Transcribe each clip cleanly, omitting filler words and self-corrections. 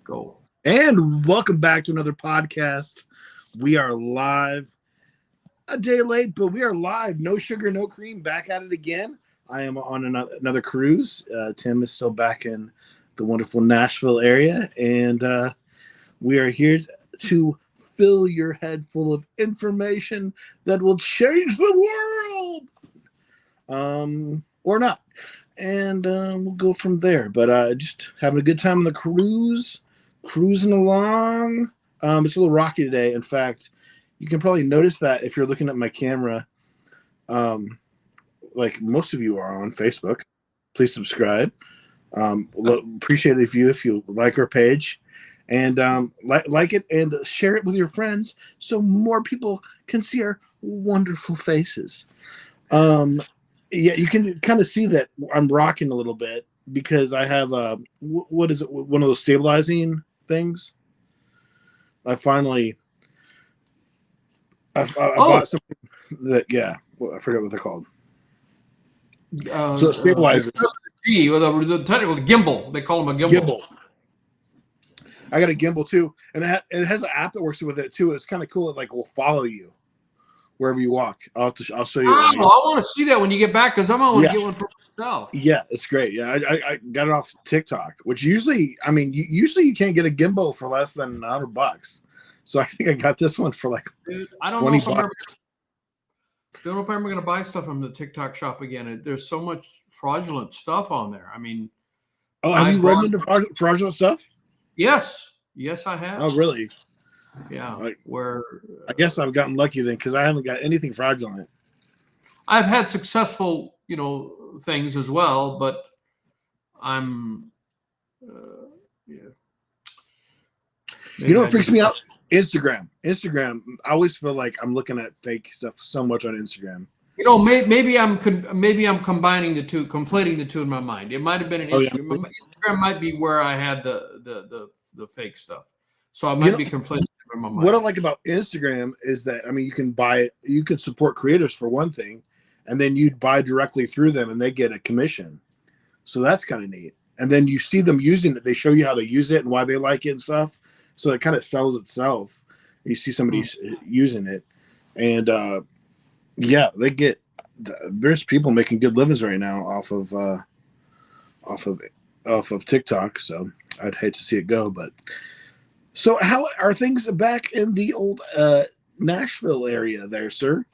Go. And welcome back to another podcast. We are live a day late, but we are live. No sugar, no cream. Back at it again. I am on another cruise. Tim is still back in the wonderful Nashville area, and we are here to fill your head full of information that will change the world, or not. And we'll go from there. But just having a good time on the cruise, cruising along. It's a little rocky today. In fact, you can probably notice that if you're looking at my camera. Like most of you are on Facebook. Please subscribe. Appreciate it if you like our page, and like it and share it with your friends so more people can see our wonderful faces. Yeah, you can kind of see that I'm rocking a little bit because I have what is it? One of those stabilizing things. I finally I bought something that I forget what they're called. So it stabilizes. The technical gimbal. They call them a gimbal. I got a gimbal too, and it has an app that works with it too. It's kind of cool. It will follow you wherever you walk. I'll show you. I want to see that when you get back because I might want to get one for myself. Yeah, it's great. Yeah, I got it off TikTok, which usually you can't get a gimbal for less than $100. So I think I got this one for Dude, I don't know if I'm ever going to buy stuff from the TikTok shop again. There's so much fraudulent stuff on there. I mean, have you run into fraudulent stuff? Yes, I have. Oh, really? Yeah. I guess I've gotten lucky then because I haven't got anything fraudulent. I've had successful, things as well, but I'm. What freaks me out? Instagram. I always feel like I'm looking at fake stuff so much on Instagram. Maybe I'm combining the two, conflating the two in my mind. It might have been an Instagram. Yeah. Instagram might be where I had the fake stuff. So I might be conflating in my mind. What I like about Instagram is that you can support creators for one thing, and then you'd buy directly through them, and they get a commission. So that's kind of neat. And then you see them using it. They show you how to use it and why they like it and stuff. So it kind of sells itself. You see somebody using it, and there's people making good livings right now off of TikTok. So I'd hate to see it go, but so how are things back in the old Nashville area there, sir?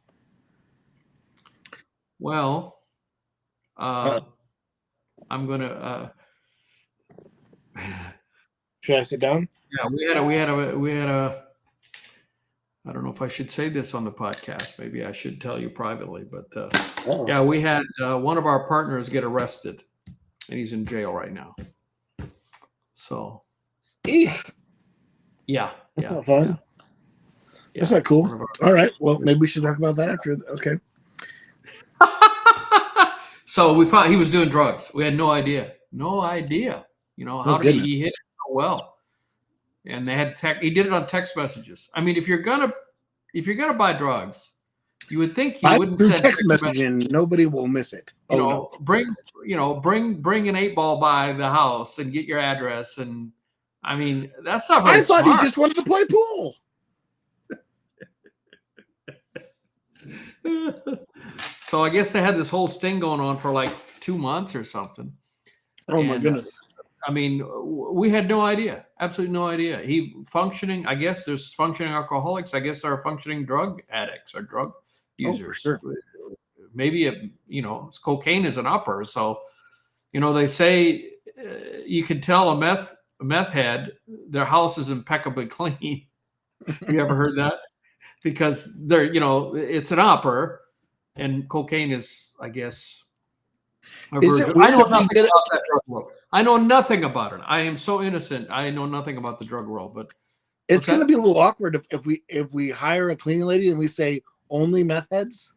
Well, I'm gonna. Should I sit down? Yeah, we had a. I don't know if I should say this on the podcast. Maybe I should tell you privately, but yeah, we had one of our partners get arrested, and he's in jail right now. So, yeah, that's not fun. Yeah. That's not cool. All right, well, maybe we should talk about that after. Okay. So we found he was doing drugs. We had no idea. How did he hit it so well? And they had he did it on text messages. I mean, if you're gonna buy drugs, you would think he wouldn't send text messaging. Nobody will miss it. Bring an 8-ball by the house and get your address. And I mean, that's not very smart. I thought he just wanted to play pool. So I guess they had this whole sting going on for like 2 months or something. Oh my goodness. I mean, we had no idea, absolutely no idea. He functioning, I guess there's functioning alcoholics. I guess there are functioning drug addicts or drug users. For sure. Maybe, cocaine is an upper. So, they say you can tell a meth head, their house is impeccably clean. Have you ever heard that? Because it's an upper and cocaine is, I guess, I know nothing about that drug world. I know nothing about it. I am so innocent. I know nothing about the drug world, but it's going to be a little awkward if we hire a cleaning lady and we say only meth heads.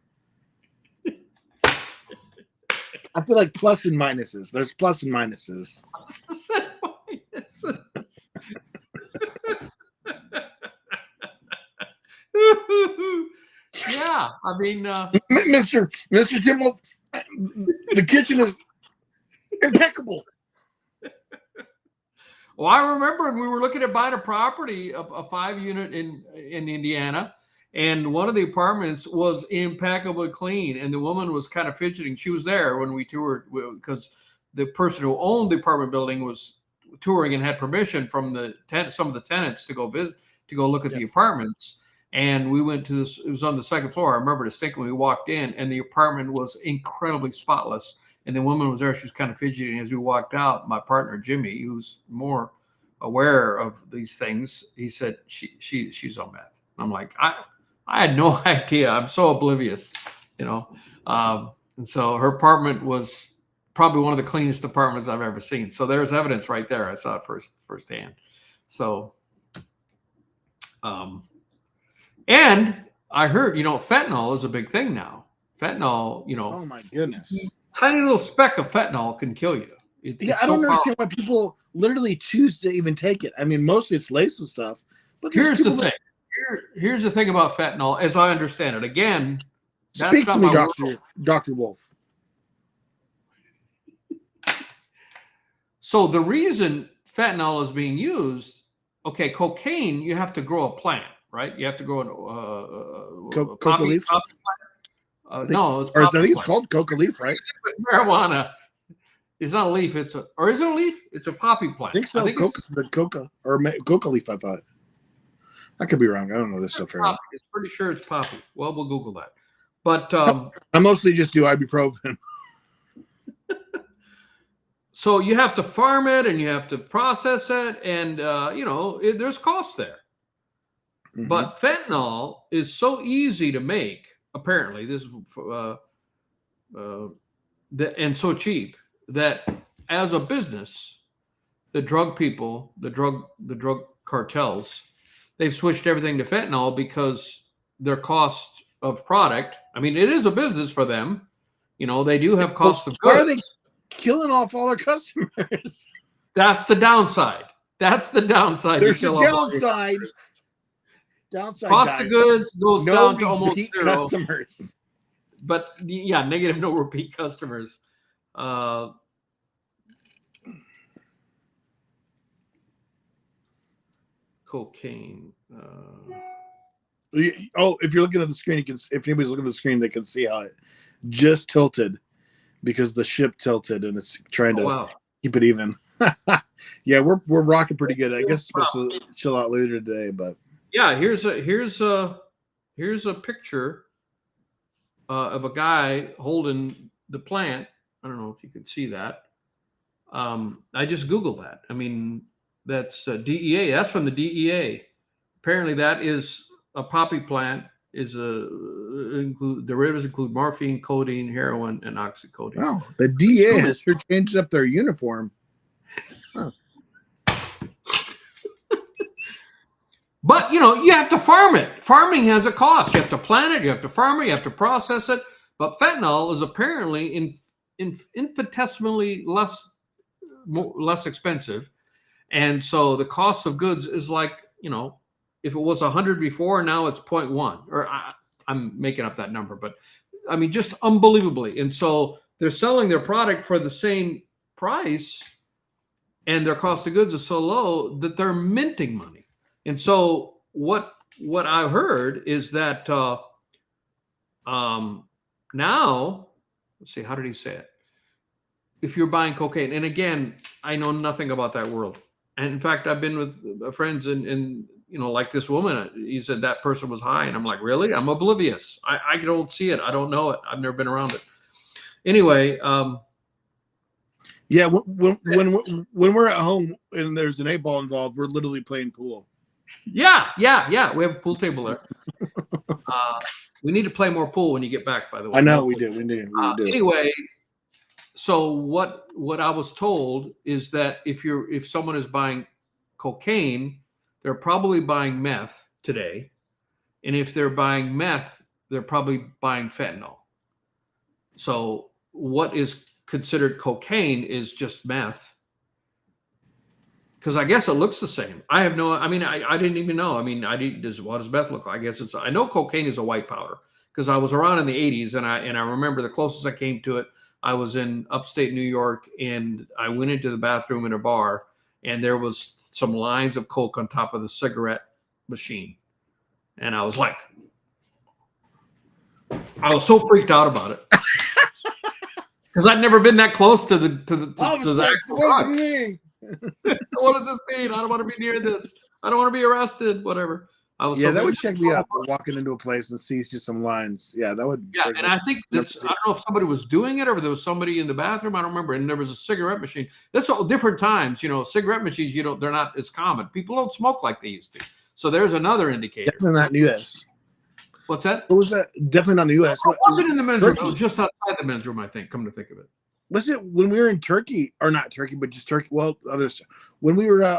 I feel like plus and minuses. There's plus and minuses. Yeah, I mean, Mr. Timmel, the kitchen is impeccable. Well, I remember we were looking at buying a property, a 5-unit in Indiana, and one of the apartments was impeccably clean, and the woman was kind of fidgeting. She was there when we toured because the person who owned the apartment building was touring and had permission from some of the tenants to go visit, to go look at the apartments. And we went to this. It was on the second floor. I remember distinctly. We walked in, and the apartment was incredibly spotless. And the woman was there. She was kind of fidgeting as we walked out. My partner Jimmy, who's more aware of these things, he said she's on meth. I'm like, I had no idea. I'm so oblivious, you know. And so her apartment was probably one of the cleanest apartments I've ever seen. So there's evidence right there. I saw it firsthand. So, and I heard, fentanyl is a big thing now. Fentanyl, Oh my goodness. Tiny little speck of fentanyl can kill you. I don't understand why people literally choose to even take it. I mean, mostly it's laced with stuff. But here's the thing. Here's the thing about fentanyl, as I understand it. Again, speak to me, Dr. Wolf. So the reason fentanyl is being used, okay, cocaine, you have to grow a plant, right? You have to grow a coca leaf. No, I think it's called coca leaf, right? Marijuana. It's not a leaf. Or is it a leaf? It's a poppy plant. I think so. Coca leaf. I thought. I could be wrong. I don't know this stuff very well. It's pretty sure it's poppy. Well, we'll Google that. But I mostly just do ibuprofen. So you have to farm it and you have to process it, and there's cost there. Mm-hmm. But fentanyl is so easy to make. Apparently, this and so cheap that as a business, the drug people, the drug cartels, they've switched everything to fentanyl because their cost of product. I mean, it is a business for them. They do have cost of goods. Why are they killing off all their customers? That's the downside. There's the downside. Cost of goods goes down to almost zero. Customers. But yeah, negative, no repeat customers. Cocaine. If you're looking at the screen, if anybody's looking at the screen, they can see how it just tilted because the ship tilted and it's trying to keep it even. Yeah, we're rocking pretty good. I guess it's supposed to chill out later today, but yeah, here's a picture of a guy holding the plant. I don't know if you can see that. I just Googled that. I mean, that's DEA. That's from the DEA. Apparently, that is a poppy plant. Derivatives include morphine, codeine, heroin, and oxycodone. Wow, the DEA has sure changed up their uniform. Huh. But, you have to farm it. Farming has a cost. You have to plant it. You have to farm it. You have to process it. But fentanyl is apparently infinitesimally less expensive. And so the cost of goods is like, if it was 100 before, now it's 0.1. Or I'm making up that number. But, I mean, just unbelievably. And so they're selling their product for the same price. And their cost of goods is so low that they're minting money. And so what I heard is that now, let's see, how did he say it? If you're buying cocaine, and again, I know nothing about that world. And in fact, I've been with friends and like this woman, he said that person was high. And I'm like, really? I'm oblivious. I don't see it. I don't know it. I've never been around it. Anyway. Yeah, when we're at home and there's an 8-ball involved, we're literally playing pool. Yeah. We have a pool table there. We need to play more pool when you get back, by the way. I know we do. Anyway, so what I was told is that if someone is buying cocaine, they're probably buying meth today. And if they're buying meth, they're probably buying fentanyl. So what is considered cocaine is just meth. Because I guess it looks the same. I have no. I mean, I didn't even know. I mean, what does meth look like? I guess I know cocaine is a white powder because I was around in the 80s and I remember the closest I came to it. I was in upstate New York and I went into the bathroom in a bar and there was some lines of Coke on top of the cigarette machine. And I was like, I was so freaked out about it. Because I'd never been that close to the actual drug. What does this mean? I don't want to be near this. I don't want to be arrested. Whatever. I was that would check me out. Walking into a place and see just some lines. Yeah, that would. Yeah, and I think that's. I don't know if somebody was doing it or there was somebody in the bathroom. I don't remember. And there was a cigarette machine. That's all different times. Cigarette machines. They're not as common. People don't smoke like they used to. So there's another indicator. Definitely not in the U.S. What's that? What was that? Definitely not in the U.S. It wasn't in the men's room. It was just outside the men's room, I think, come to think of it. Was it when we were in Turkey, or not Turkey, but just Turkey? Well, when we were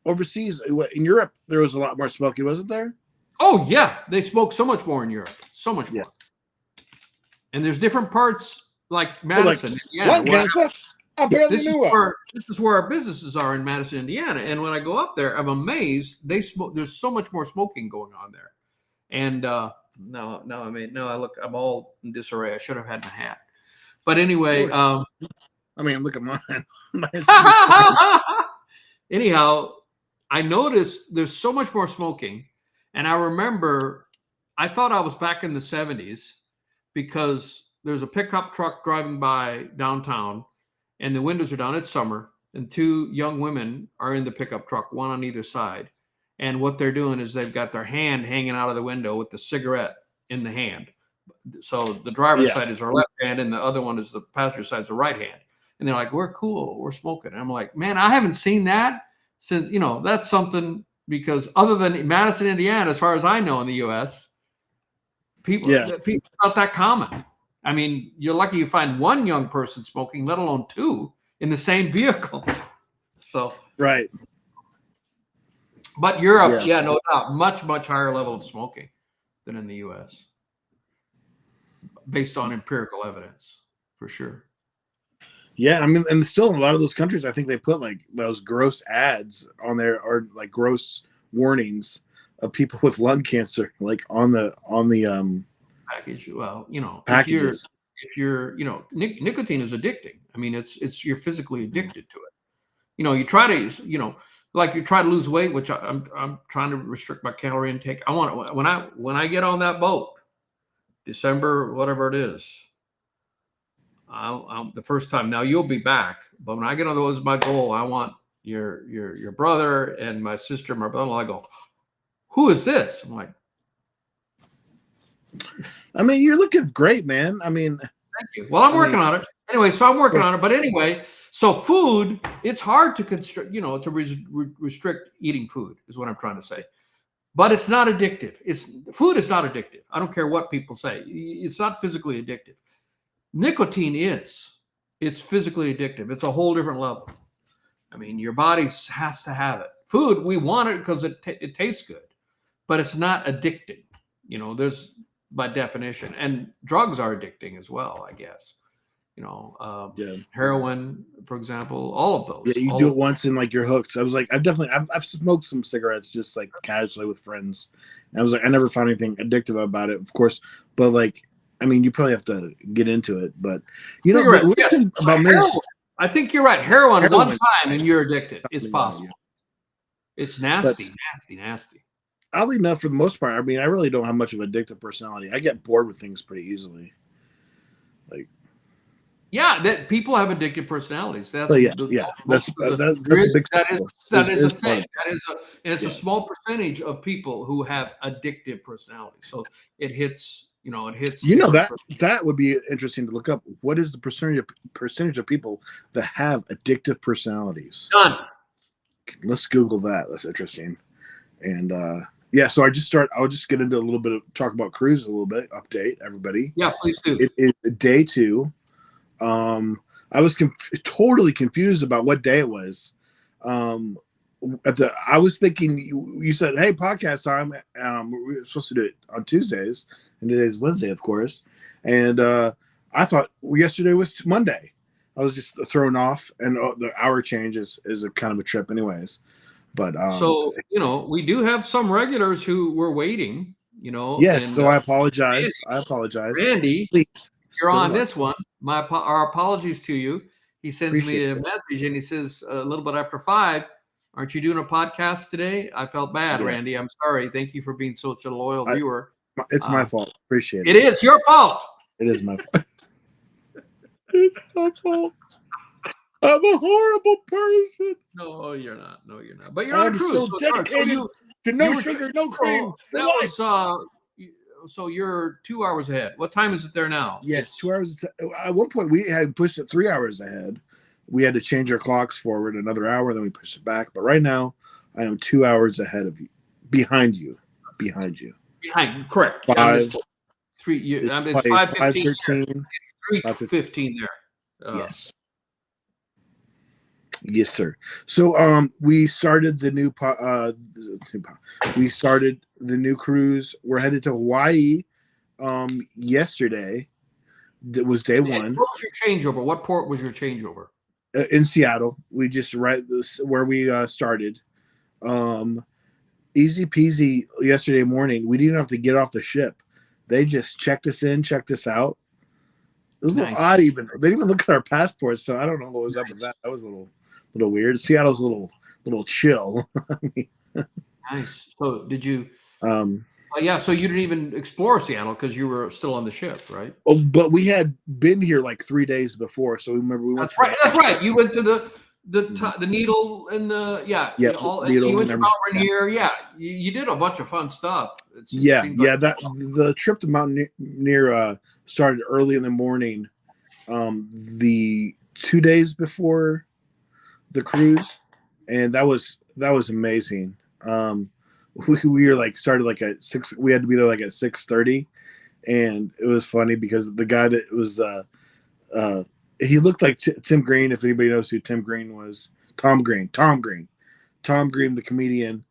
overseas, in Europe, there was a lot more smoking, wasn't there? Oh, yeah. They smoke so much more in Europe. So much more. And there's different parts, like Madison. This is where our businesses are in Madison, Indiana. And when I go up there, I'm amazed. They smoke. There's so much more smoking going on there. And I look, I'm all in disarray. I should have had my hat. But anyway, look at mine. Anyhow, I noticed there's so much more smoking. And I remember I thought I was back in the 70s because there's a pickup truck driving by downtown and the windows are down. It's summer and two young women are in the pickup truck, one on either side. And what they're doing is they've got their hand hanging out of the window with the cigarette in the hand. So the driver's side is our left hand and the other one is the passenger side's the right hand. And they're like, we're cool. We're smoking. And I'm like, man, I haven't seen that since, that's something, because other than Madison, Indiana, as far as I know in the U.S., people not that common. I mean, you're lucky you find one young person smoking, let alone two in the same vehicle. So right. But Europe, no doubt, much, much higher level of smoking than in the U.S. based on empirical evidence, for sure. Yeah, I mean, and still in a lot of those countries, I think they put like those gross ads on there, or like gross warnings of people with lung cancer, like on the package. Well, packages. If you're nicotine is addicting. I mean, it's you're physically addicted to it. You try to, like you try to lose weight, which I'm trying to restrict my calorie intake. I want when I get on that boat, December, whatever it is. I'm the first time. Now you'll be back, but when I get on those, my goal. I want your brother and my sister, my brother-in-law. I go, who is this? I'm like, I mean, you're looking great, man. I mean, thank you. Well, I'm working on it anyway. So I'm working on it. But anyway, so food, it's hard to constrict, to restrict eating food is what I'm trying to say. But it's not addictive. Food is not addictive. I don't care what people say. It's not physically addictive. Nicotine is. It's physically addictive. It's a whole different level. I mean, your body has to have it. Food, we want it because it tastes good, but it's not addicting. There's by definition, and drugs are addicting as well, I guess. Heroin, for example, all of those. Yeah, you do it once and like you're hooked. So I was like, I've smoked some cigarettes just like casually with friends. And I was like, I never found anything addictive about it, of course. But like, I mean, you probably have to get into it. But I think you're right. Heroin one time and you're addicted. It's possible. Yeah. It's nasty, nasty. Oddly enough, for the most part, I mean, I really don't have much of an addictive personality. I get bored with things pretty easily. Like. Yeah, that people have addictive personalities. That's a big that is a thing. It's a small percentage of people who have addictive personalities. So it hits. That would be interesting to look up. What is the percentage of people that have addictive personalities? None. Let's Google that. That's interesting. And so I'll just get into a little bit of talk about cruise a little bit. Update everybody. Yeah, please do. It is day 2. I was totally confused about what day it was. I was thinking you said, "Hey, podcast time." We were supposed to do it on Tuesdays, and today's Wednesday, of course. And I thought yesterday was Monday. I was just thrown off, and the hour change is a kind of a trip, anyways. But so we do have some regulars who were waiting. Yes. And, so I apologize. Randy, please. You're on this one. Our apologies to you. He sends me Appreciate a message and he says a little bit after 5, aren't you doing a podcast today? I felt bad, Yeah. Randy. I'm sorry. Thank you for being such a loyal I- viewer. It's my fault. Appreciate It it. is your fault. It is my fault. It's my fault. I'm a horrible person. No, you're not. No, you're not. But you're I'm on a cruise. so So it's hard. dedicated to you no were- sugar, no cream. So that was so you're 2 hours ahead. What time is it there now? Yes, 2 hours. At one point, we had pushed it 3 hours ahead. We had to change our clocks forward another hour, then we pushed it back. But right now, I am 2 hours ahead of you, behind you. Behind, correct. Five. It's 5:15. 5:13. It's 3:15 there. Yes. Yes, sir. So we started the new the new cruise. We're headed to Hawaii yesterday. It was day one. What was your changeover? What port was your changeover? In Seattle. We just where we started. Easy peasy yesterday morning. We didn't have to get off the ship. They just checked us in, checked us out. It was a little odd even. They didn't even look at our passports, so I don't know what was up with that. That was a little weird. Seattle's a little chill. Nice. So did you yeah, so you didn't even explore Seattle because you were still on the ship, right? Oh, but we had been here like 3 days before, so remember we went. That's right. You went to the Needle and the Needle, you went to Mount Rainier. Yeah, you did a bunch of fun stuff. The trip to Mount Rainier started early in the morning, the 2 days before the cruise, and that was amazing. We were like started like at 6. We had to be there like at 6:30, and it was funny because the guy that was he looked like Tim Green. If anybody knows who Tim Green was, Tom Green, the comedian,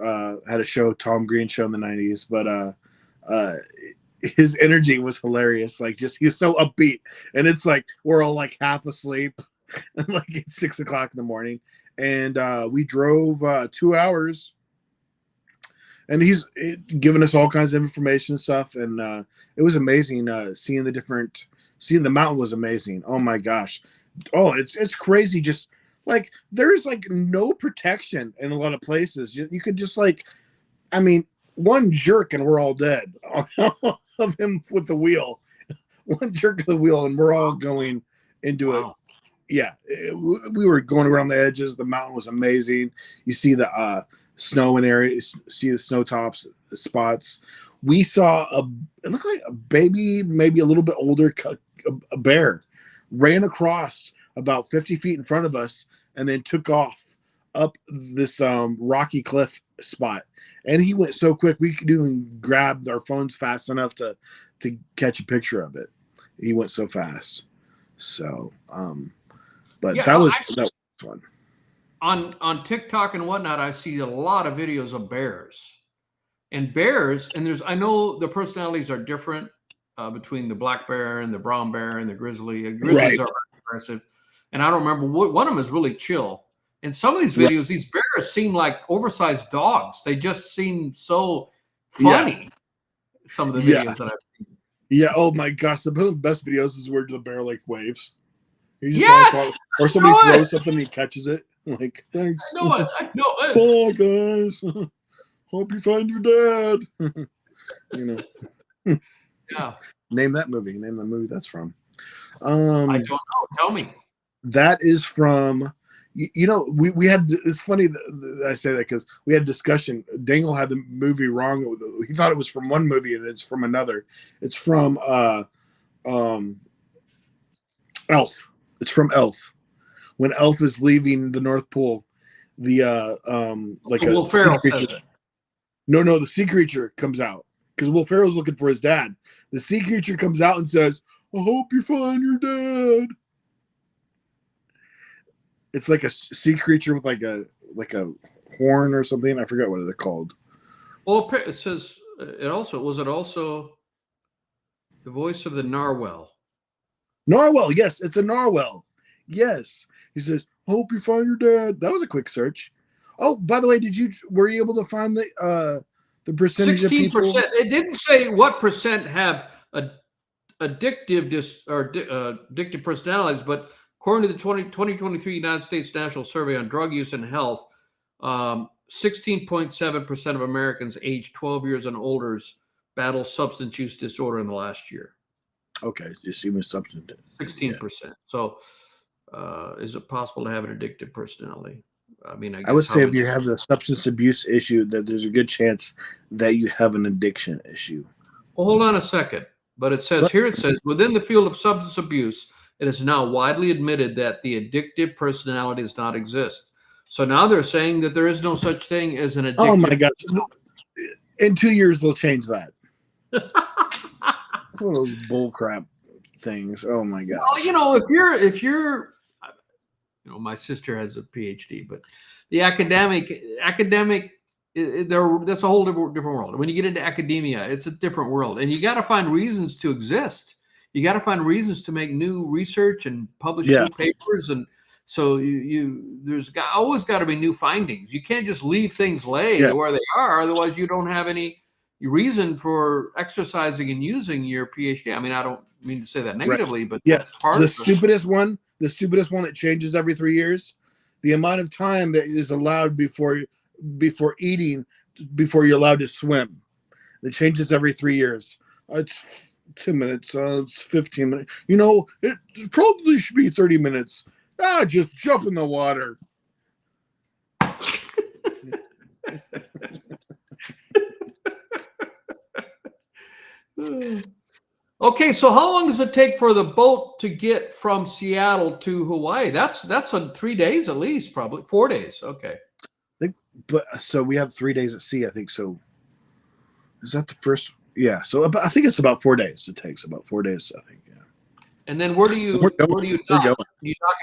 had a show, Tom Green Show in the 90s. But his energy was hilarious. Like he was so upbeat, and it's like we're all like half asleep, and like it's 6 o'clock in the morning, and we drove 2 hours. And he's given us all kinds of information and stuff, and it was amazing seeing the mountain was amazing. Oh my gosh, it's crazy. Just like there's like no protection in a lot of places. You could just one jerk and we're all dead of him with the wheel. One jerk of the wheel and we're all going into it. Yeah, we were going around the edges. The mountain was amazing. You see the snow in areas, see the snow tops, the spots. We saw it looked like a baby, maybe a little bit older, a bear ran across about 50 feet in front of us and then took off up this rocky cliff spot. And he went so quick we couldn't even grab our phones fast enough to catch a picture of it. He went so fast. So that was fun. On TikTok and whatnot, I see a lot of videos of bears. And I know the personalities are different between the black bear and the brown bear and the grizzly. Grizzlies are aggressive. And I don't remember one of them is really chill. In some of these videos, these bears seem like oversized dogs. They just seem so funny. Yeah. Some of the videos that I've seen. Yeah. Oh my gosh. The best videos is where the bear like waves. He just or somebody throws something and he catches it. Like, thanks. I know it. Bye, guys. Hope you find your dad. Yeah. Name that movie. Name the movie that's from. I don't know. Tell me. That is from. We had. It's funny that I say that because we had a discussion. Dangle had the movie wrong. He thought it was from one movie and it's from another. It's from Elf. It's from Elf. When Elf is leaving the North Pole, the Will Ferrell says it. No, the sea creature comes out because Will Ferrell's looking for his dad. The sea creature comes out and says, "I hope you find your dad." It's like a sea creature with like a horn or something. I forgot what they're called. Well, it says was it also the voice of the narwhal? Narwhal, yes, it's a narwhal. Yes. He says, "Hope you find your dad." That was a quick search. Oh, by the way, were you able to find the percentage 16%. Of people? It didn't say what percent have addictive personalities, but According to the 2023 United States National Survey on Drug Use and Health, 16.7% of Americans aged 12 years and older battle substance use disorder in the last year. Okay, just even substance. 16%. So, is it possible to have an addictive personality? I mean, I would say if you have the substance abuse issue, that there's a good chance that you have an addiction issue. Well, hold on a second. But it says within the field of substance abuse, it is now widely admitted that the addictive personality does not exist. So now they're saying that there is no such thing as an addictive. Oh my God! In 2 years, they'll change that. It's one of those bullcrap things. Oh my God! Well, if you're, my sister has a PhD, but the academic, that's a whole different world. When you get into academia, it's a different world, and you got to find reasons to exist. You got to find reasons to make new research and publish new papers, and so there's always got to be new findings. You can't just leave things lay where they are, otherwise you don't have any reason for exercising and using your PhD. I mean, I don't mean to say that negatively, but that's part of stupidest one. The stupidest one that changes every 3 years. The amount of time that is allowed before eating, before you're allowed to swim, it changes every 3 years. It's 10 minutes. It's 15 minutes. It probably should be 30 minutes. Just jump in the water. Okay, so how long does it take for the boat to get from Seattle to Hawaii? That's on 3 days at least, probably 4 days. Okay. So we have 3 days at sea, I think. So is that the first? Yeah. So I think it's about 4 days. It takes about 4 days, I think. Yeah. And then where do you dock? Do you dock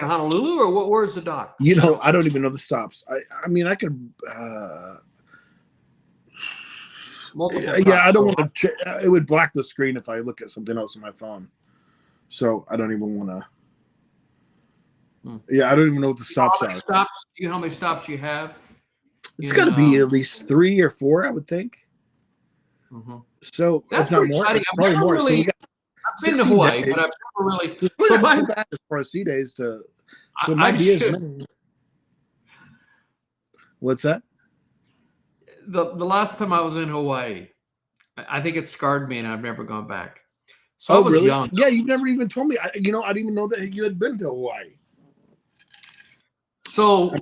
in Honolulu, or where's the dock? I don't even know the stops. I mean, I could. I don't want to. It would black the screen if I look at something else on my phone. So I don't even want to. Yeah, I don't even know what the stops are. Do you know how many stops you have? It's got to be at least 3 or 4, I would think. Mm-hmm. So that's not more. Probably more. Really, I've been to Hawaii, but I've never really. So my bad as far as sea days to. So my idea is. What's that? The last time I was in Hawaii, I think it scarred me, and I've never gone back. So I was really? young. Yeah, you've never even told me. I didn't even know that you had been to Hawaii. So I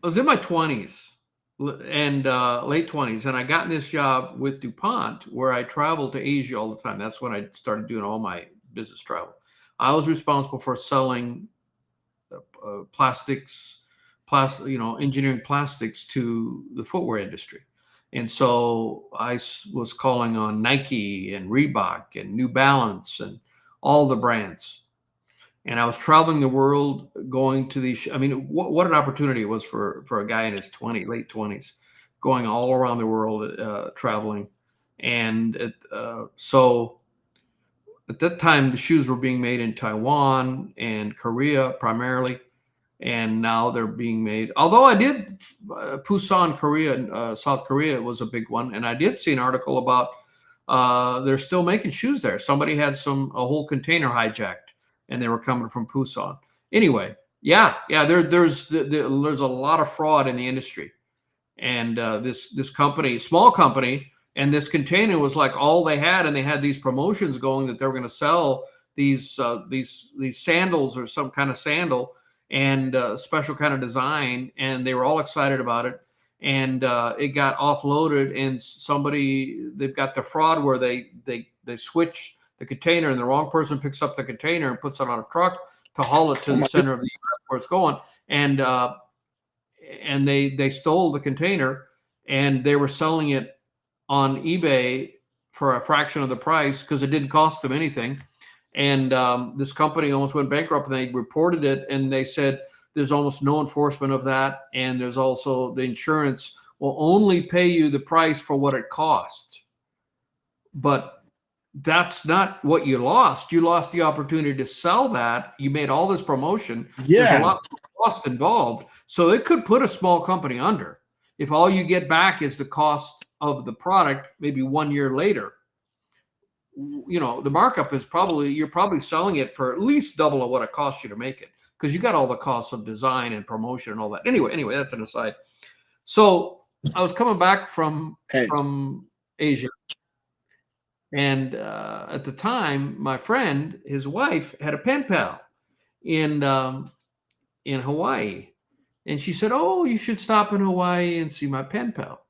was in my 20s and late 20s, and I got in this job with DuPont where I traveled to Asia all the time. That's when I started doing all my business travel. I was responsible for selling engineering plastics to the footwear industry. And so I was calling on Nike and Reebok and New Balance and all the brands. And I was traveling the world, going to these. I mean, what an opportunity it was for a guy in his late 20s, going all around the world, traveling. And so at that time, the shoes were being made in Taiwan and Korea primarily. And now they're being made. Although I did, Busan, Korea, South Korea was a big one. And I did see an article about they're still making shoes there. Somebody had a whole container hijacked, and they were coming from Busan. Anyway, there's a lot of fraud in the industry. And this company, small company, and this container was like all they had, and they had these promotions going that they were going to sell these sandals or some kind of sandal and special kind of design, and they were all excited about it. And it got offloaded, and they've got the fraud where they switch the container, and the wrong person picks up the container and puts it on a truck to haul it to the center of the U.S. where it's going. And they stole the container, and they were selling it on eBay for a fraction of the price because it didn't cost them anything. And this company almost went bankrupt, and they reported it, and they said there's almost no enforcement of that. And there's also the insurance will only pay you the price for what it cost. But that's not what you lost. You lost the opportunity to sell that. You made all this promotion. Yeah. There's a lot of cost involved. So it could put a small company under if all you get back is the cost of the product, maybe 1 year later. The markup is you're probably selling it for at least double of what it cost you to make it, because you got all the costs of design and promotion and all that. Anyway, that's an aside. So I was coming back from Asia, and at the time, my friend, his wife, had a pen pal in Hawaii, and she said, "Oh, you should stop in Hawaii and see my pen pal."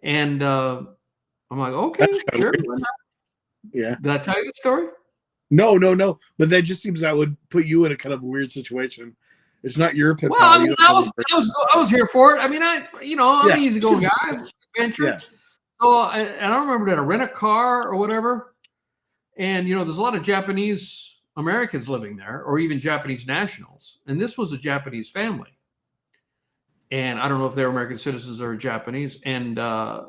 And I'm like, "Okay, sure." Yeah. Did I tell you the story? No. But that just seems that would put you in a kind of weird situation. It's not your pen Well, pal. I mean, I was here for it. I mean, I'm an easygoing guy. Adventure. Yeah. So I don't remember, did I rent a car or whatever? And there's a lot of Japanese Americans living there, or even Japanese nationals. And this was a Japanese family. And I don't know if they're American citizens or Japanese. And I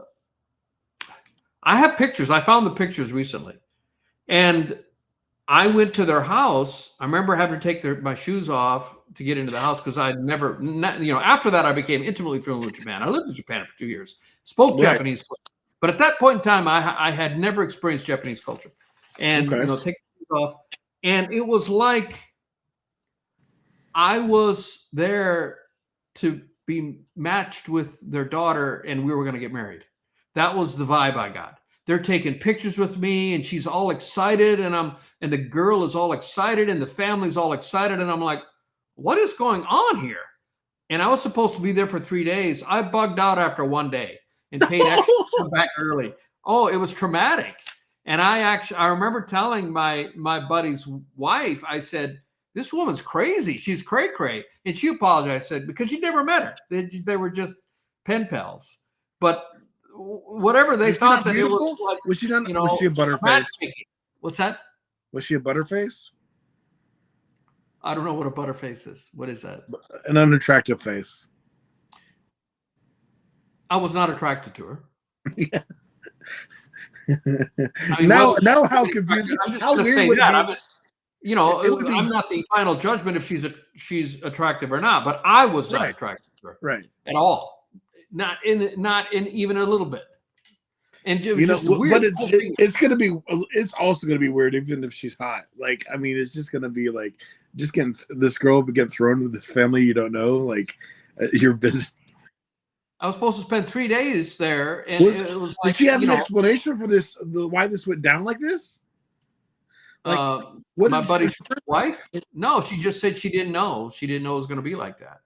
have pictures. I found the pictures recently. And I went to their house. I remember having to take my shoes off to get into the house because I'd never, after that, I became intimately familiar with Japan. I lived in Japan for 2 years, spoke Japanese. But at that point in time, I had never experienced Japanese culture. And, take the shoes off. And it was like I was there to be matched with their daughter and we were going to get married. That was the vibe I got. They're taking pictures with me and she's all excited and the girl is all excited and the family's all excited. And I'm like, what is going on here? And I was supposed to be there for 3 days. I bugged out after 1 day and paid extra to come back early. Oh, it was traumatic. And I remember telling my buddy's wife, I said, this woman's crazy. She's cray-cray. And she apologized, said, because you never met her. They were just pen pals. But whatever they thought that beautiful? It was like, was she not? Was she a butterface? What's that? Was she a butterface? I don't know what a butterface is. What is that? An unattractive face. I was not attracted to her. Yeah. I mean, now how confusing! I'm just how going to say weird that. I'm not the final judgment if she's attractive or not. But I was not attracted to her, right, at all. Not in even a little bit. And but it's gonna be. It's also gonna be weird, even if she's hot. Like, I mean, it's just gonna be like just getting this girl get thrown with this family you don't know. Like, you're busy. I was supposed to spend 3 days there, and it was like, did she have an explanation for this? Why this went down like this? Like, what my buddy's wife? No, she just said she didn't know. She didn't know it was going to be like that.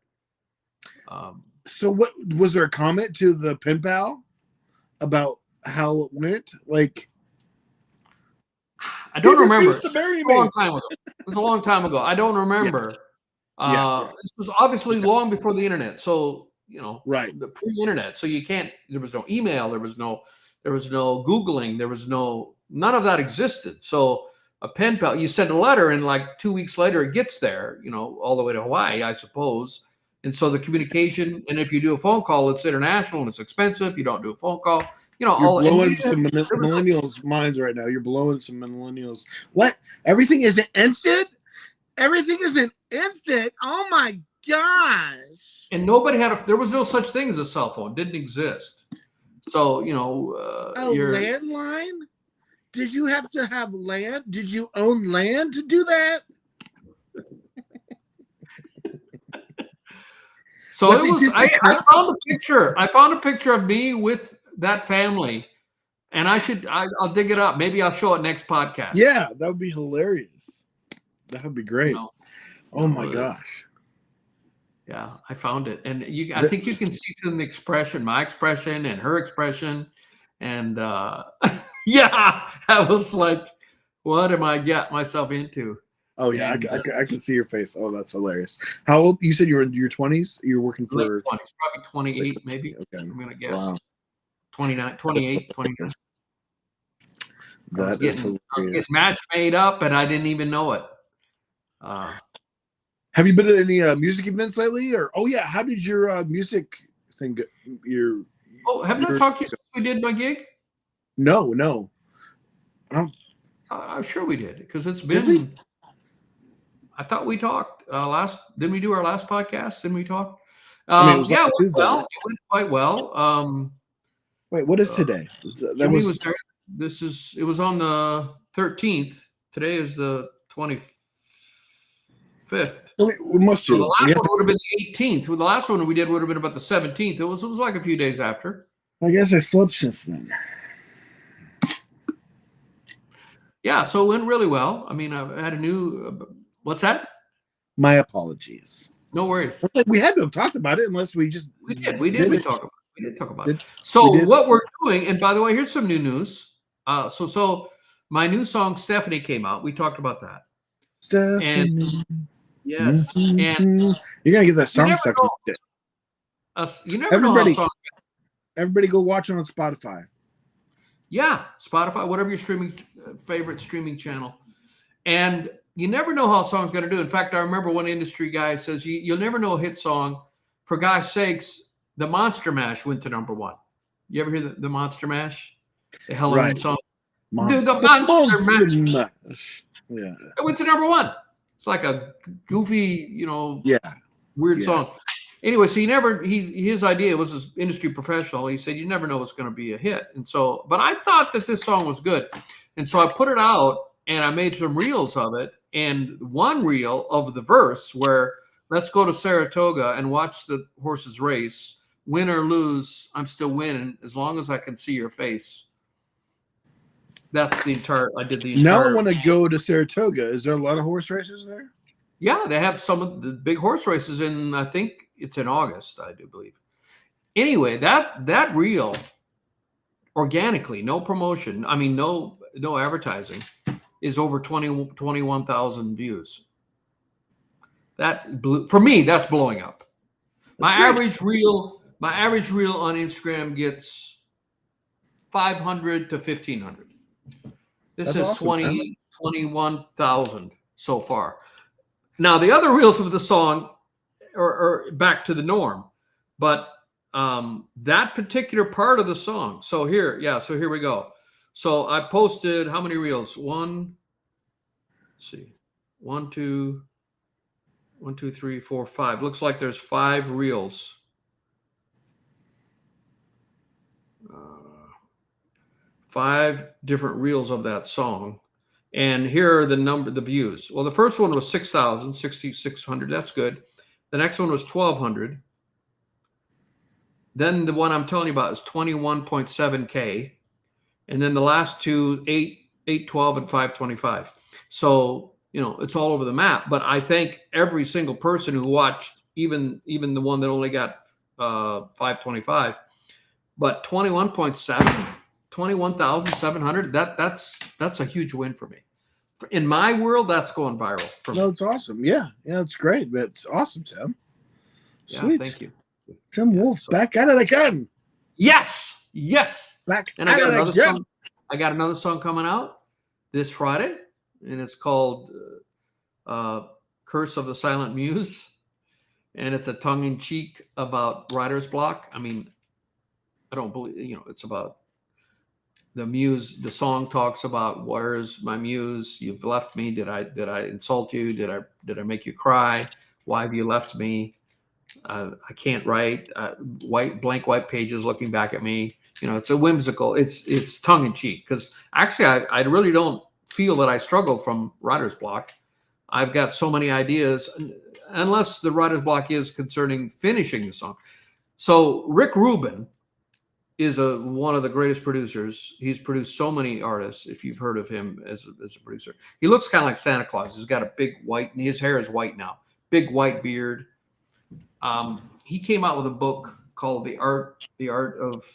So, what was there a comment to the pen pal about how it went? Like, I don't remember. To marry me. A long time ago. It was a long time ago. I don't remember. This was obviously long before the internet, so. Right. The pre-internet. So there was no email, there was no Googling, none of that existed. So a pen pal, you send a letter and like 2 weeks later it gets there, all the way to Hawaii, I suppose. And so the communication, and if you do a phone call, it's international and it's expensive. You don't do a phone call, You're blowing some millennials' minds right now. You're blowing some millennials. What? Everything isn't instant? Everything isn't instant? Oh my gosh. And there was no such thing as a cell phone. Didn't exist. So, a landline? Did you have to have land? Did you own land to do that? So it was, I found a picture. I found a picture of me with that family. And I'll dig it up. Maybe I'll show it next podcast. Yeah, that would be hilarious. That would be great. Oh my gosh. Yeah, I found it, and I think you can see from the expression, my expression, and her expression, and yeah, I was like, "What am I getting myself into?" Oh yeah, I can see your face. Oh, that's hilarious. How old? You said you were in your 20s. You're working for late 20s, probably 28, maybe. Okay, I'm gonna guess. Wow. 29, 28, 29. I was getting match made up, and I didn't even know it. Have you been to any music events lately? Or how did your music thing go? Haven't I talked to you since we did my gig? No. I'm sure we did, because it's been. I thought we talked last. Didn't we do our last podcast? Didn't we talk? It went well. It went quite well. Wait, what is today? Jimmy was there. It was on the 13th. Today is the 23rd. 5th. We must So do. the last one would have been the 18th. Well, the last one we did would have been about the 17th. It was like a few days after. I guess I slept since then. Yeah, so it went really well. I mean, I had a new. What's that? My apologies. No worries. We had to have talked about it, unless we just We did. We did. We did talk about it. We So did. what we're doing, and by the way, here's some new news. So my new song Stephanie came out. We talked about that. Stephanie. And yes, and you're gonna get that song you never stuff. know, you never know how songs. Everybody go watch it on Spotify. Yeah, Spotify, whatever your favorite streaming channel, and you never know how a song's going to do. In fact, I remember one industry guy says you'll never know a hit song. For God's sakes, the Monster Mash went to #1. You ever hear the Monster Mash, the Halloween song? Dude, the Monster Mash. Yeah, it went to #1. It's like a goofy, weird song. Anyway, so his idea was this industry professional. He said, you never know what's going to be a hit. And so, but I thought that this song was good. And so I put it out and I made some reels of it. And one reel of the verse where let's go to Saratoga and watch the horses race, win or lose, I'm still winning as long as I can see your face. That's I did the entire. Now I want to go to Saratoga. Is there a lot of horse races there? Yeah, they have some of the big horse races in, I think it's in August, I do believe. Anyway, that reel, organically, no promotion, I mean, no advertising, is over 21,000 views. For me, that's blowing up. My average reel on Instagram gets 500 to 1,500. This is awesome, 21,000 so far. Now, the other reels of the song are back to the norm, but that particular part of the song. So here we go. So I posted how many reels? 1, 2, 3, 4, 5. Looks like there's 5 reels. 5 different reels of that song. And here are the views. Well, the first one was 6,600. That's good. The next one was 1,200. Then the one I'm telling you about is 21.7K. And then the last two, 812 and 525. So, it's all over the map. But I thank every single person who watched, even the one that only got 525. But 21,700, that's a huge win for me. In my world, that's going viral for me. No, it's awesome. Yeah, it's great. But it's awesome, Tim. Sweet. Yeah, thank you. Tim Wolf, back at it again. Yes. Back and at it again. Song. I got another song coming out this Friday, and it's called Curse of the Silent Muse. And it's a tongue-in-cheek about writer's block. I mean, I don't believe, it's about the muse. The song talks about, where's my muse? You've left me. Did I insult you? Did I make you cry? Why have you left me? I can't write. Blank white pages looking back at me. It's a whimsical. It's tongue in cheek, because actually I really don't feel that I struggle from writer's block. I've got so many ideas, unless the writer's block is concerning finishing the song. So Rick Rubin is one of the greatest producers. He's produced so many artists. If you've heard of him as a producer, he looks kind of like Santa Claus. He's got a big white, and his hair is white now. Big white beard. He came out with a book called The Art of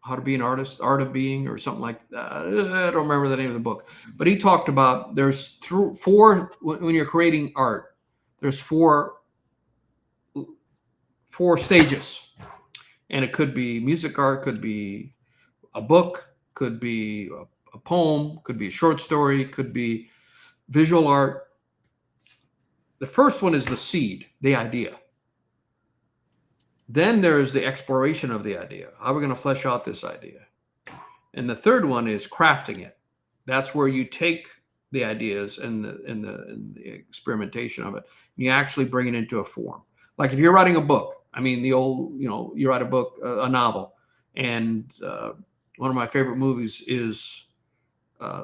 How to Be an Artist, Art of Being, or something like that. I don't remember the name of the book, but he talked about there's 4 when you're creating art. There's 4 stages. And it could be music art, could be a book, could be a poem, could be a short story, could be visual art. The first one is the seed, the idea. Then there's the exploration of the idea. How are we going to flesh out this idea? And the third one is crafting it. That's where you take the ideas and the experimentation of it, and you actually bring it into a form. Like if you're writing a book, I mean, you write a book, a novel, and one of my favorite movies is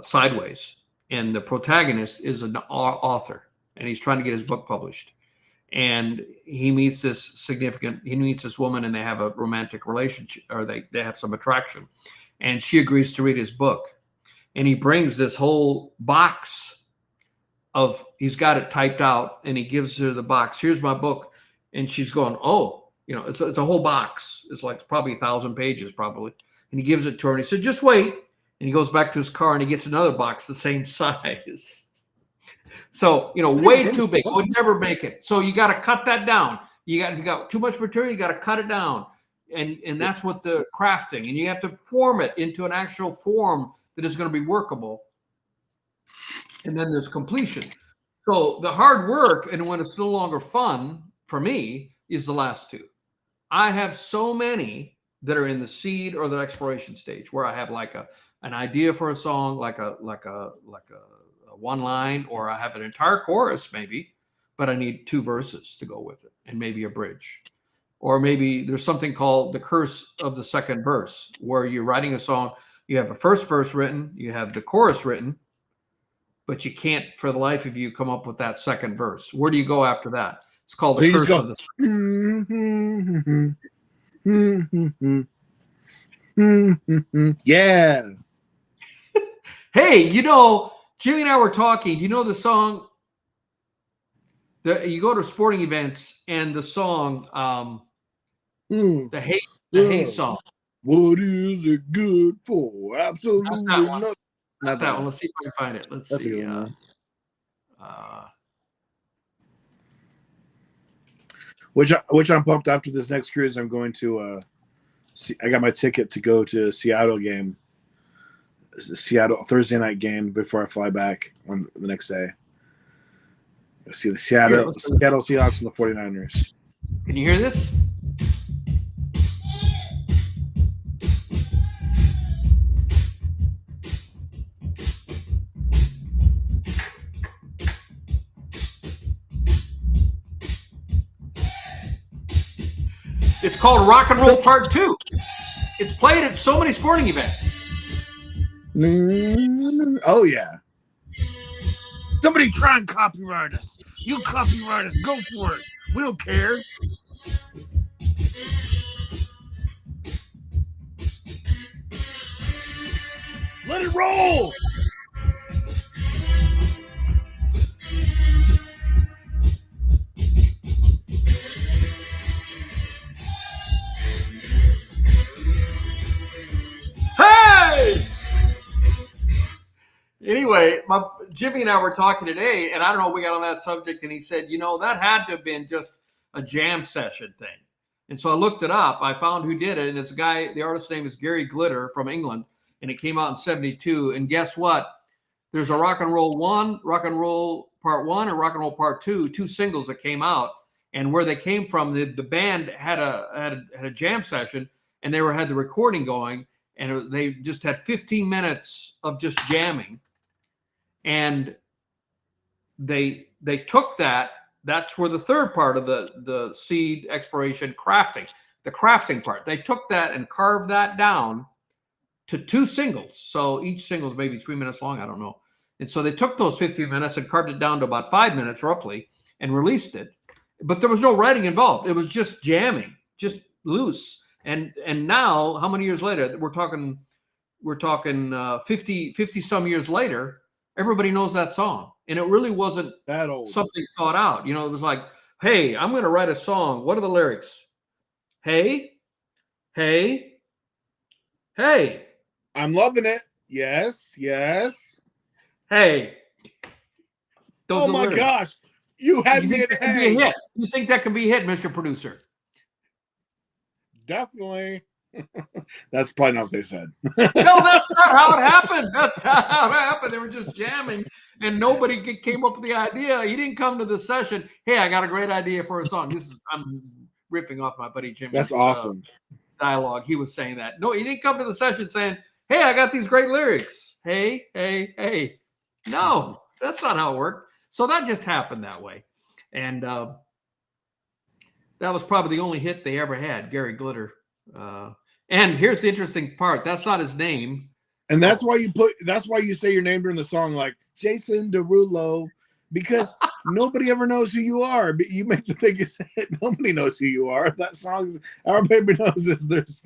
Sideways, and the protagonist is an author. and he's trying to get his book published. And he meets this woman, and they have a romantic relationship, or they have some attraction. And she agrees to read his book. And he brings this whole box he's got it typed out, and he gives her the box. Here's my book. And she's going, oh, it's a whole box. It's probably 1,000 pages probably. And he gives it to her, and he said, just wait. And he goes back to his car, and he gets another box the same size. So, way too big. Would never make it. So you got to cut that down. If you got too much material, you got to cut it down. And that's what the crafting, and you have to form it into an actual form that is going to be workable. And then there's completion. So the hard work, and when it's no longer fun for me, is the last two. I have so many that are in the seed or the exploration stage, where I have an idea for a song, like a one line, or I have an entire chorus maybe, but I need 2 verses to go with it, and maybe a bridge. Or maybe there's something called the curse of the second verse, where you're writing a song, you have a first verse written, you have the chorus written, but you can't for the life of you come up with that second verse. Where do you go after that? It's called the curse of the Yeah. Hey, Jimmy and I were talking. Do you know the song? You go to sporting events, and the song, the hay song. What is it good for? Absolutely nothing. Not that one. Let's see if I can find it. Let's see. Which I'm pumped. After this next cruise, I'm going to. I got my ticket to go to Seattle game. Seattle Thursday night game before I fly back on the next day. I see the Seattle Seahawks and the 49ers. Can you hear this? It's called Rock and Roll Part 2. It's played at so many sporting events. Oh, yeah. Somebody try and copyright us. You copyright us. Go for it. We don't care. Let it roll. Hey! Anyway, Jimmy and I were talking today, and I don't know, we got on that subject, and he said, that had to have been just a jam session thing. And so I looked it up. I found who did it, and it's a guy, the artist's name is Gary Glitter from England, and it came out in 1972. And guess what? There's a Rock and Roll Part 1, and Rock and Roll Part 2, 2 singles that came out. And where they came from, the band had a jam session, and they had the recording going, and they just had 15 minutes of just jamming. And they took that. That's where the third part of the seed exploration crafting, the crafting part. They took that and carved that down to 2 singles. So each single is maybe 3 minutes long. I don't know. And so they took those 15 minutes and carved it down to about 5 minutes roughly and released it. But there was no writing involved. It was just jamming, just loose. And now, how many years later? We're talking 50 some years later. Everybody knows that song, and it really wasn't that old. Something thought out. It was like, hey, I'm going to write a song. What are the lyrics? Hey, hey, hey. I'm loving it. Yes, yes. Hey. Oh my gosh. You had me at hey. Hit? You think that can be a hit, Mr. Producer? Definitely. That's probably not what they said. No, that's not how it happened. That's not how it happened. They were just jamming, and nobody came up with the idea. He didn't come to the session. Hey, I got a great idea for a song. I'm ripping off my buddy Jimmy's That's awesome dialogue. He was saying that. No, he didn't come to the session saying, hey, I got these great lyrics. Hey, hey, hey. No, that's not how it worked. So that just happened that way. And that was probably the only hit they ever had, Gary Glitter. And here's the interesting part. That's not his name. And that's why you say your name during the song, like Jason Derulo, because nobody ever knows who you are. But you make the biggest hit. Nobody knows who you are. That song, everybody knows this. There's,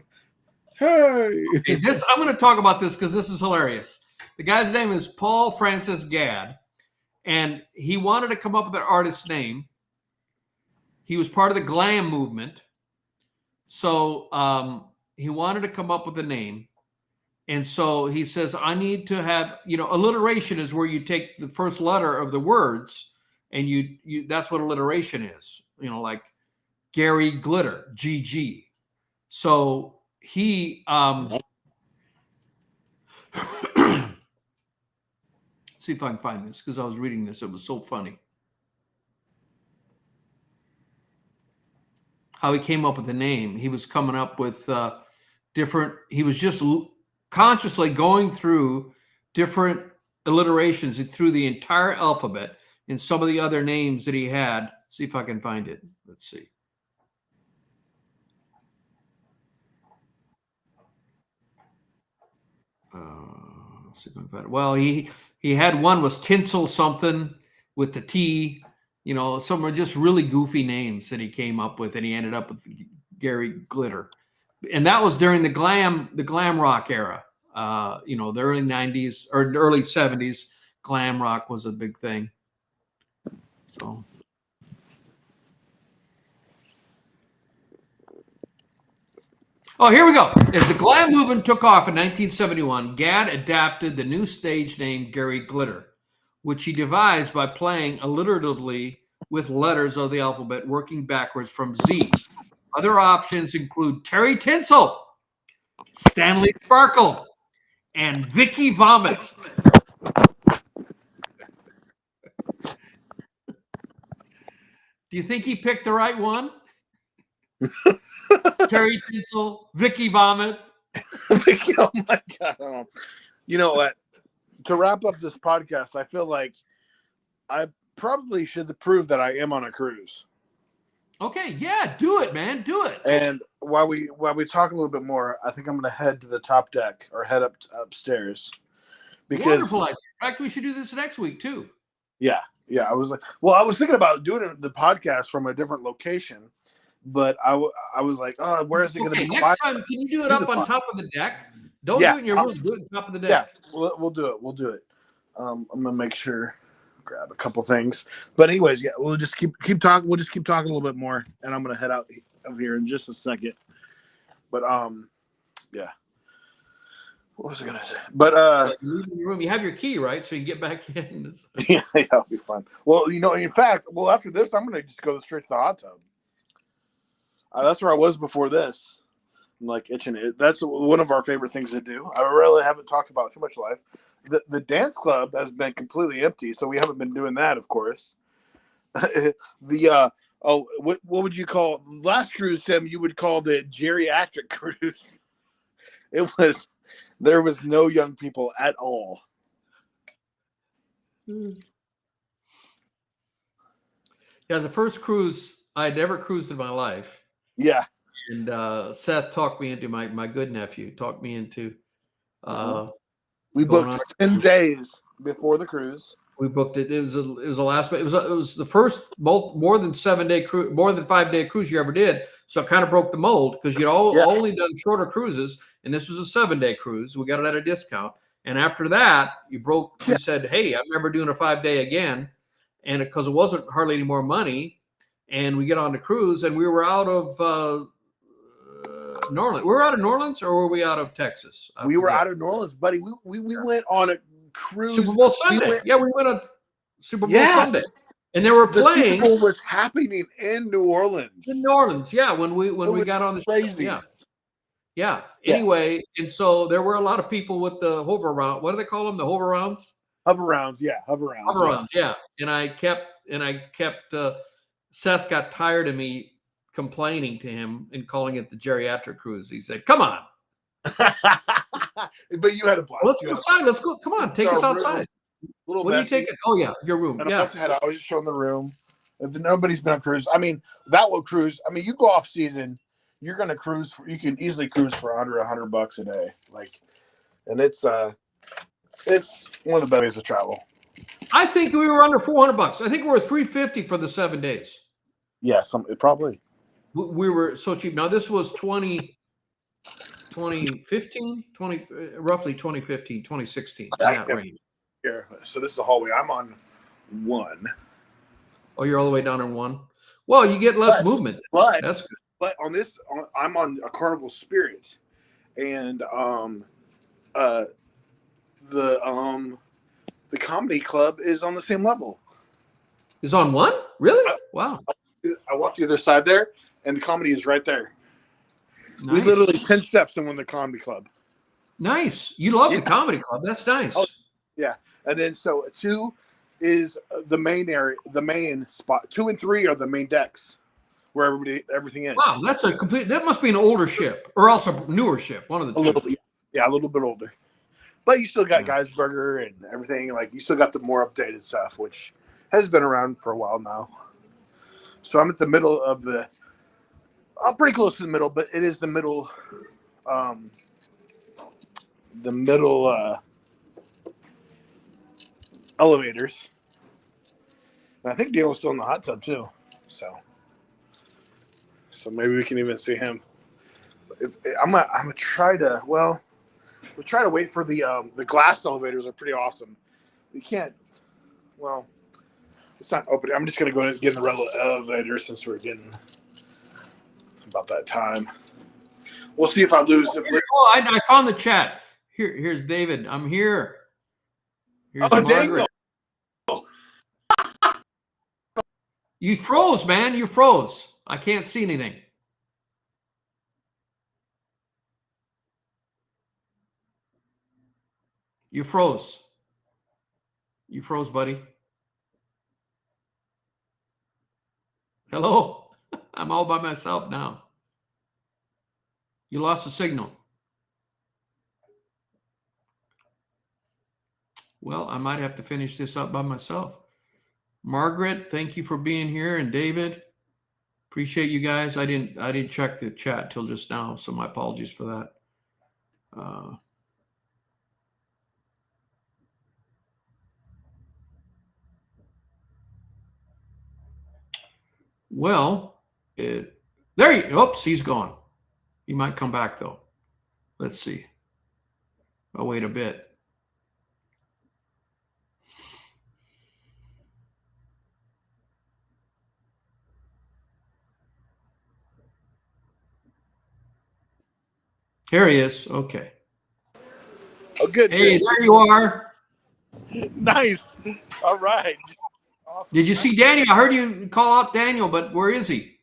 hey. Okay, I'm going to talk about this because this is hilarious. The guy's name is Paul Francis Gadd, and he wanted to come up with an artist's name. He was part of the glam movement, so he wanted to come up with a name. And so he says, I need to have, alliteration is where you take the first letter of the words and you that's what alliteration is, like Gary Glitter, GG. So he, see if I can find this because I was reading this. It was so funny. How he came up with the name. He was coming up with he was just consciously going through different alliterations through the entire alphabet and some of the other names that he had. See if I can find it. Let's see. See if I can find it. Well, he had one was Tinsel something with the T. Some are just really goofy names that he came up with, and he ended up with Gary Glitter. And that was during the glam rock era. The early 90s or early 70s, glam rock was a big thing. So. Oh, here we go. As the glam movement took off in 1971, Gadd adapted the new stage name Gary Glitter, which he devised by playing alliteratively with letters of the alphabet, working backwards from Z. Other options include Terry Tinsel, Stanley Sparkle, and Vicky Vomit. Do you think he picked the right one? Terry Tinsel, Vicky Vomit. Oh my God. You know what? To wrap up this podcast, I feel like I probably should prove that I am on a cruise. Okay, yeah, do it, man. Do it. And while we talk a little bit more, I think I'm going to head to the top deck or head upstairs. Because wonderful idea. In fact, we should do this next week too. Yeah. I was thinking about doing the podcast from a different location, but I was like, oh, where is it going to be? Next time, can you do it up on top of the deck? Don't do it in your room. Do it on top of the deck. Yeah, we'll do it. We'll do it. I'm gonna make sure. Grab a couple things, but anyways, yeah, we'll just keep talking. We'll just keep talking a little bit more, and I'm gonna head out of here in just a second. But yeah. What was I gonna say? But you leave in your room. You have your key, right? So you get back in. Yeah, it'll be fun. Well, in fact, after this, I'm gonna just go straight to the hot tub. That's where I was before this. I'm like itching it. That's one of our favorite things to do. I really haven't talked about too much life. The dance club has been completely empty, so we haven't been doing that, of course. What would you call last cruise, Tim? You would call the geriatric cruise. There was no young people at all. Yeah, the first cruise I'd ever cruised in my life. Yeah. And Seth talked me into my good nephew talked me into we booked 10 days before the cruise. We booked it. It was a last. It was the first more than 7-day cruise, more than 5-day cruise you ever did. So it kind of broke the mold because you'd only done shorter cruises, and this was a 7-day cruise. We got it at a discount, and after that, you said, "Hey, I'm never doing a 5-day again," and because it wasn't hardly any more money, and we get on the cruise, and we were out of New Orleans. We were out of New Orleans, or were we out of Texas? We were out of New Orleans, buddy. We went on a cruise. Super Bowl Sunday. We went on Super Bowl Sunday, and they were playing. Super Bowl was happening in New Orleans. In New Orleans, yeah. When we got on the crazy, yeah. Anyway, and so there were a lot of people with the hover around. What do they call them? The hover rounds. Hover rounds, yeah. Hover rounds, yeah. And I kept. Seth got tired of me complaining to him and calling it the geriatric cruise. He said, "Come on." But you had a blast. Let's go outside. Let's go. Come on, take us outside. What do you take it? Oh yeah, your room. And I was just showing the room. If nobody's been on cruise, I mean that will cruise. I mean, you go off season, you're gonna cruise. You can easily cruise for under $100 a day. And it's one of the best ways to travel. I think we were under $400. I think we were $350 for the 7 days. Yeah, probably. We were so cheap. Now this was 2015, roughly 2015, 2016, in that range. Here, so this is the hallway. I'm on 1. Oh, you're all the way down in 1. Well, you get less movement. But That's good. But I'm on a Carnival Spirit, and the comedy club is on the same level. Is on 1? Really? Wow. I walked the other side there, and the comedy is right there. Nice. We literally 10 steps in the comedy club. Nice. You love the comedy club. That's nice. Oh, yeah. And then 2 is the main area, the main spot. 2 and 3 are the main decks where everything is. Wow, that must be an older ship or else a newer ship. One of the two. A little bit older. But you still got Guy's Burger and everything. Like, you still got the more updated stuff, which has been around for a while now. So I'm at the middle of I'm pretty close to the middle, but it is the middle, elevators. And I think Daniel's still in the hot tub too. So maybe we can even see him. I'm gonna try to. Well, we'll try to wait for the glass elevators. Are pretty awesome. You can't. Well, it's not open. I'm just gonna go and get in the elevator since we're getting about that time. We'll see if I lose. I found the chat. Here's David. I'm here. Here's Margaret. You froze, man. You froze. I can't see anything. You froze. You froze, buddy. Hello? I'm all by myself now. You lost the signal. Well, I might have to finish this up by myself. Margaret, thank you for being here, and David, appreciate you guys. I didn't check the chat till just now, so my apologies for that. Oops, he's gone. He might come back though. Let's see. I'll wait a bit. Here he is. Okay. Oh, good. Hey, there you are. Nice. All right. Awesome. Did you see Daniel? I heard you call out Daniel, but where is he?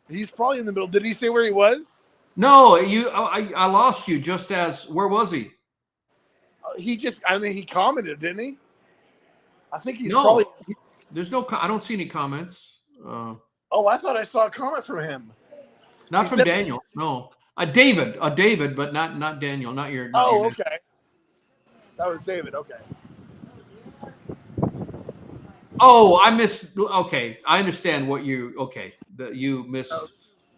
He's probably in the middle. Did he say where he was? No, I lost you just as, where was he? He commented, didn't he? I think he's probably. There's no, I don't see any comments. I thought I saw a comment from him. Not from Daniel. No. David, but not Daniel, not your. Okay. That was David. Okay. Oh, I missed. Okay, I understand what you. Okay, you missed.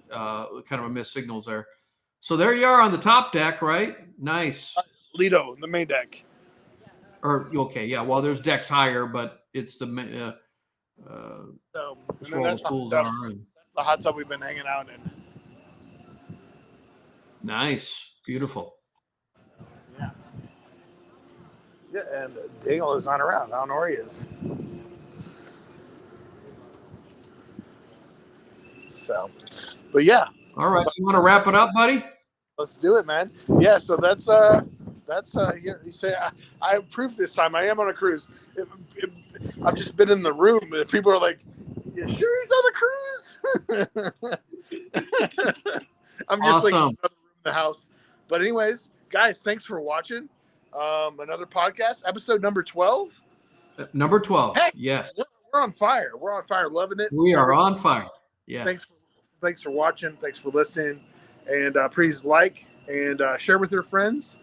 Kind of a missed signals there. So there you are on the top deck, right? Nice. Lido, the main deck. Or okay, yeah. Well, there's decks higher, but it's the. That's where all the pools are. That's the hot tub we've been hanging out in. Nice, beautiful. Yeah. Yeah, and Daniel is not around. I don't know where he is. So, but yeah. All right, you want to wrap it up, buddy? Let's do it, man. Yeah. So that's here. You say I approved this time. I am on a cruise. I've just been in the room. People are like, "You sure he's on a cruise?" I'm just awesome. Like in the house. But anyways, guys, thanks for watching. Another podcast, episode number 12. Number 12. Hey, yes. We're on fire. We're on fire. Loving it. We are on fire. Yes. Thanks for watching. Thanks for listening. And please like and share with your friends.